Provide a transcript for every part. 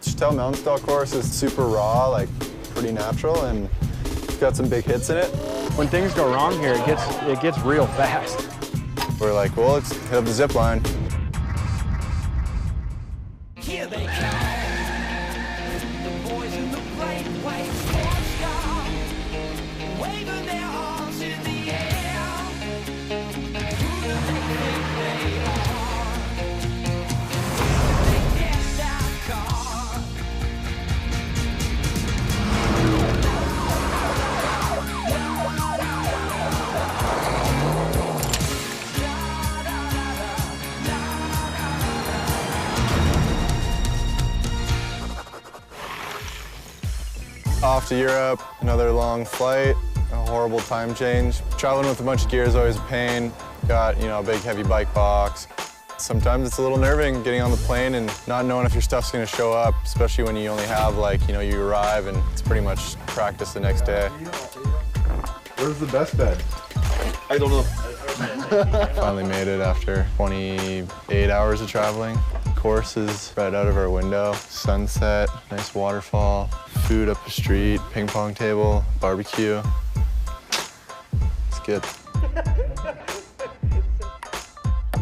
Chatel Mountain Style course is super raw, like pretty natural, and it's got some big hits in it. When things go wrong here, it gets real fast. We're like, well, let's hit up the zip line. Here they come. The boys in the bright white sports car, waving their arms in the air. Who do they think they are? They get that car. Off to Europe, another long flight, a horrible time change. Traveling with a bunch of gear is always a pain. Got, a big heavy bike box. Sometimes it's a little nerving getting on the plane and not knowing if your stuff's gonna show up, especially when you only have you arrive and it's pretty much practice the next day. Where's the best bed? I don't know. Finally made it after 28 hours of traveling. Course is right out of our window. Sunset, nice waterfall, food up the street, ping pong table, barbecue. It's good.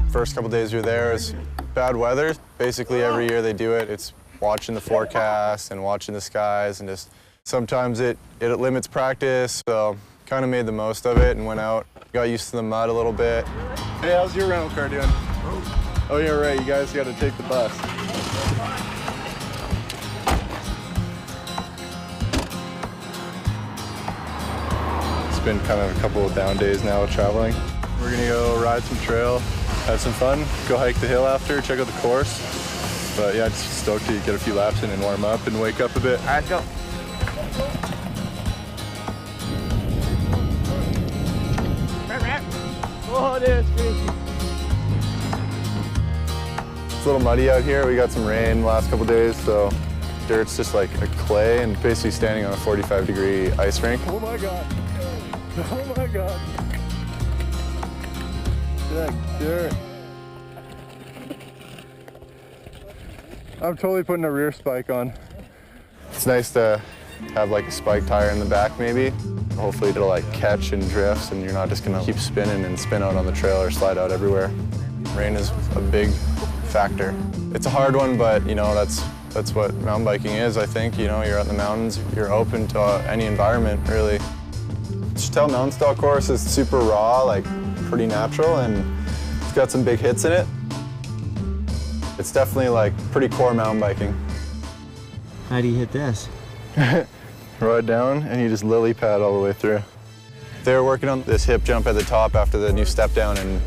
First couple days we were there, it was bad weather. Basically every year they do it. It's watching the forecast and watching the skies, and just sometimes it limits practice, so kind of made the most of it and went out. Got used to the mud a little bit. Hey, how's your rental car doing? Oh, you're right, you guys got to take the bus. It's been kind of a couple of down days now traveling. We're gonna go ride some trail, have some fun, go hike the hill after, check out the course. But yeah, just stoked to get a few laps in and warm up and wake up a bit. All right, let's go. Oh, it is crazy. It's a little muddy out here. We got some rain the last couple days, so dirt's just like a clay and basically standing on a 45-degree ice rink. Oh my God. Oh my God. That dirt. I'm totally putting a rear spike on. It's nice to have like a spike tire in the back maybe. Hopefully it'll like catch and drifts and you're not just gonna keep spinning and spin out on the trail or slide out everywhere. Rain is a big factor. It's a hard one, but that's what mountain biking is, I think. You're out in the mountains, you're open to any environment, really. Chatel Mountain Style course is super raw, like pretty natural, and it's got some big hits in it. It's definitely like pretty core mountain biking. How do you hit this? Ride down and you just lily pad all the way through. They were working on this hip jump at the top after the new step down, and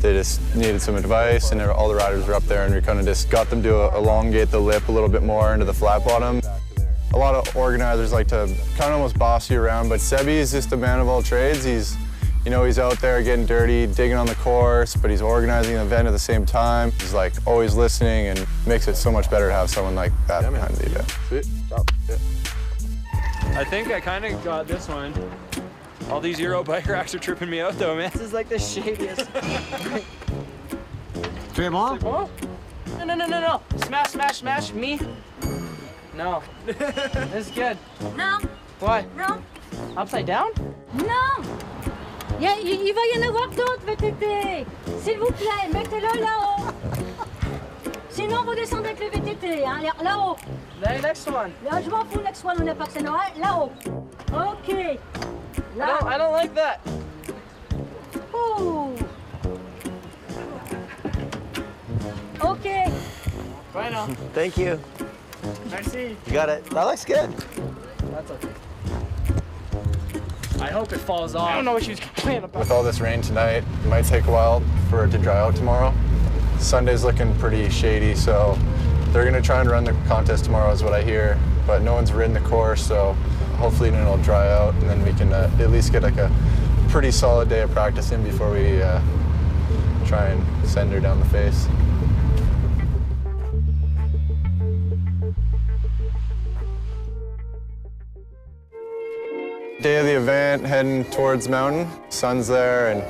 they just needed some advice, and all the riders were up there, and we kind of just got them to elongate the lip a little bit more into the flat bottom. A lot of organizers like to kind of almost boss you around, but Sebi is just a man of all trades. He's out there getting dirty, digging on the course, but he's organizing the event at the same time. He's like always listening, and makes it so much better to have someone like that behind the event. Sweet. Stop. Yeah. I think I kind of got this one. All these Euro bike racks are tripping me out though, man. This is like the shadiest. Tremont? No. Smash, me. No. This is good. Non, Why? non, Upside down? non. Il va y en avoir d'autres VTT. S'il vous plaît, mettez-le là-haut. Sinon, vous descendez avec le VTT, hein, là-haut. The next one. Là, je m'en fous, next one, on n'est pas que c'est Noël, là-haut. OK. Là. I don't like that. Ouh. OK. Bye now. Thank you. Merci. You got it. That looks good. That's okay. I hope it falls off. I don't know what she was complaining about. With all this rain tonight, it might take a while for it to dry out tomorrow. Sunday's looking pretty shady, so they're gonna try and run the contest tomorrow is what I hear, but no one's ridden the course, so hopefully it'll dry out and then we can at least get like a pretty solid day of practice in before we try and send her down the face. Day of the event, heading towards the mountain. Sun's there and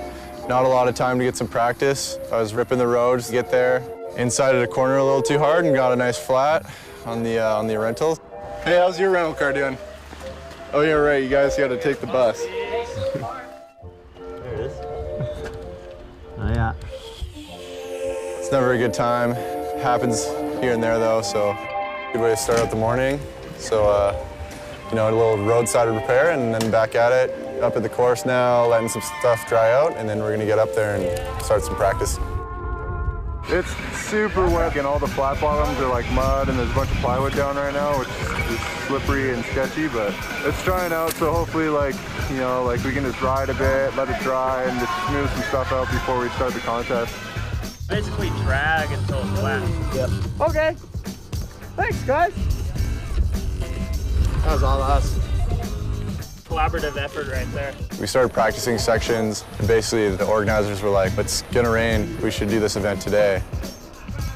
not a lot of time to get some practice. I was ripping the roads to get there. Inside at a corner a little too hard and got a nice flat. on the rental. Hey, how's your rental car doing? Oh yeah, right. You guys got to take the bus. There it is. Oh yeah. It's never a good time. Happens here and there though, so good way to start out the morning. So you know, a little roadside repair and then back at it. Up at the course now, letting some stuff dry out, and then we're gonna get up there and start some practice. It's super wet and all the flat bottoms are like mud and there's a bunch of plywood down right now, which is slippery and sketchy, but it's drying out, so hopefully like, you know, like we can just ride a bit, let it dry and just smooth some stuff out before we start the contest. Basically drag until it's flat. Yep. Okay. Thanks, guys. That was all us. Collaborative effort right there. We started practicing sections, and basically the organizers were like, it's gonna rain, we should do this event today.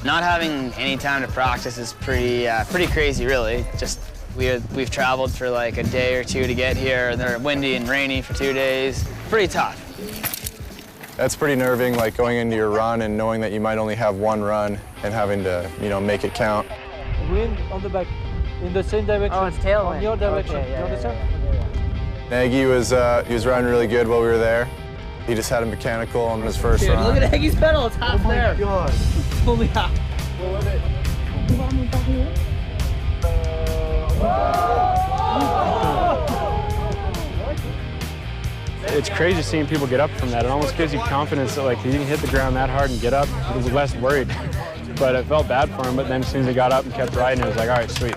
Not having any time to practice is pretty crazy, really. Just we've traveled for like a day or two to get here, and they're windy and rainy for 2 days. Pretty tough. That's pretty nerving, like going into your run and knowing that you might only have one run and having to, you know, make it count. Wind on the back, in the same direction. Oh, it's tailwind. On your direction. Okay, yeah, you understand? Nagy was riding really good while we were there. He just had a mechanical on his first run. Look at Nagy's pedal, it's half there. Oh my God. Only half. It's crazy seeing people get up from that. It almost gives you confidence that like you can hit the ground that hard and get up. I was less worried. But I felt bad for him, but then as soon as he got up and kept riding, it was like, all right, sweet.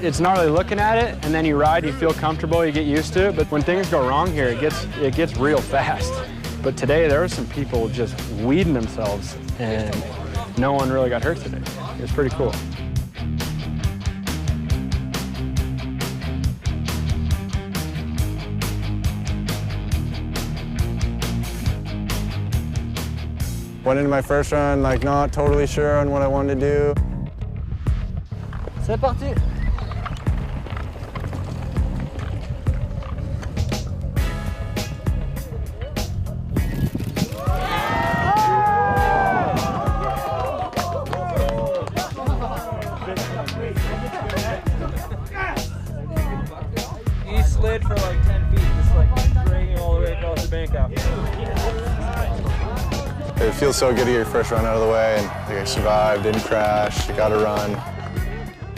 It's gnarly looking at it, and then you ride, you feel comfortable, you get used to it, but when things go wrong here, it gets real fast. But today, there were some people just weeding themselves, and no one really got hurt today. It was pretty cool. Went into my first run, like not totally sure on what I wanted to do. C'est parti. He slid for like 10 feet, just like dragging all the way across the bank after. It feels so good to get your first run out of the way, and like, I survived, didn't crash, got a run.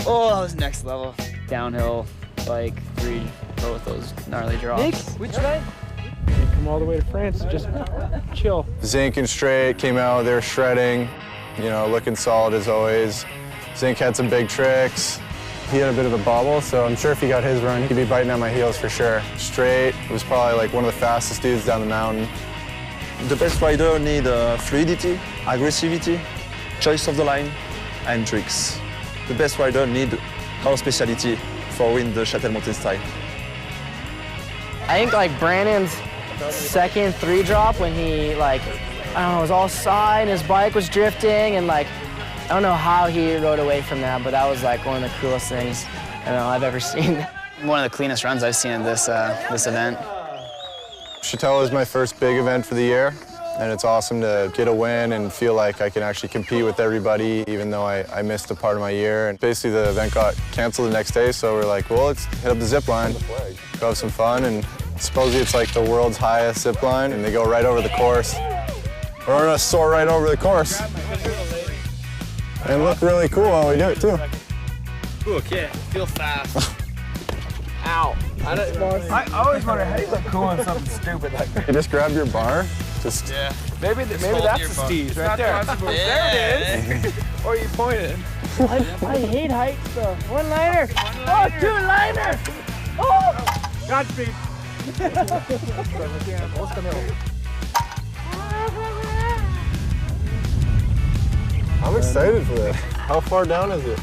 Oh, that was next level. Downhill, bike, both those gnarly drops. Nick, which way? Come all the way to France, just chill. Zink and Straight came out, they were shredding, you know, looking solid as always. Zink had some big tricks. He had a bit of a bobble, so I'm sure if he got his run, he'd be biting on my heels for sure. Straight was probably like one of the fastest dudes down the mountain. The best rider need fluidity, aggressivity, choice of the line, and tricks. The best rider need our specialty for win the Châtel Mountain style. I think like Brandon's second 3-drop when he like, I don't know, was all side, his bike was drifting, and like, I don't know how he rode away from that, but that was like one of the coolest things I've ever seen. One of the cleanest runs I've seen at this event. Châtel is my first big event for the year, and it's awesome to get a win and feel like I can actually compete with everybody, even though I missed a part of my year. And basically the event got canceled the next day, so we're like, well, let's hit up the zip line, go have some fun, and supposedly it's like the world's highest zip line, and they go right over the course. We're gonna soar right over the course. And look really cool while we do it too. Cool kid, feel fast. Ow. I always wonder how you look cool on something stupid like that. You just grab your bar, just... Yeah. Maybe that's the Steve's right there. There it is. Or you pointed. I hate heights though. One-liner. Oh, 2-liner. Oh! Godspeed. I'm excited for this. How far down is it?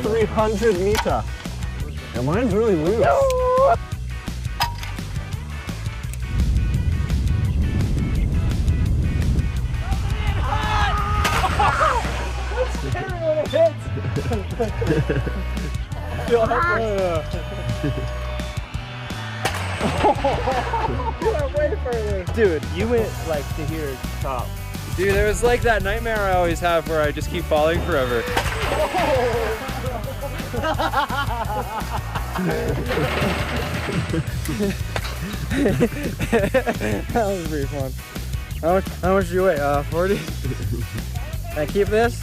300 meters. And mine's really loose. Dude, you went like to here top. Dude, it was like that nightmare I always have where I just keep falling forever. That was pretty fun. How much do you weigh? 40? Can I keep this?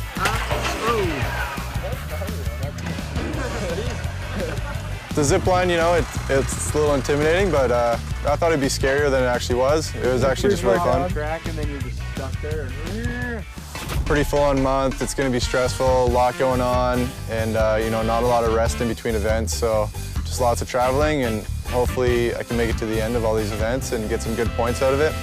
The zip line, you know, it's a little intimidating, but I thought it'd be scarier than it actually was. It was actually just really fun. Track and then you're just stuck there. Pretty full-on month. It's going to be stressful, a lot going on, and you know, not a lot of rest in between events. So just lots of traveling, and hopefully I can make it to the end of all these events and get some good points out of it.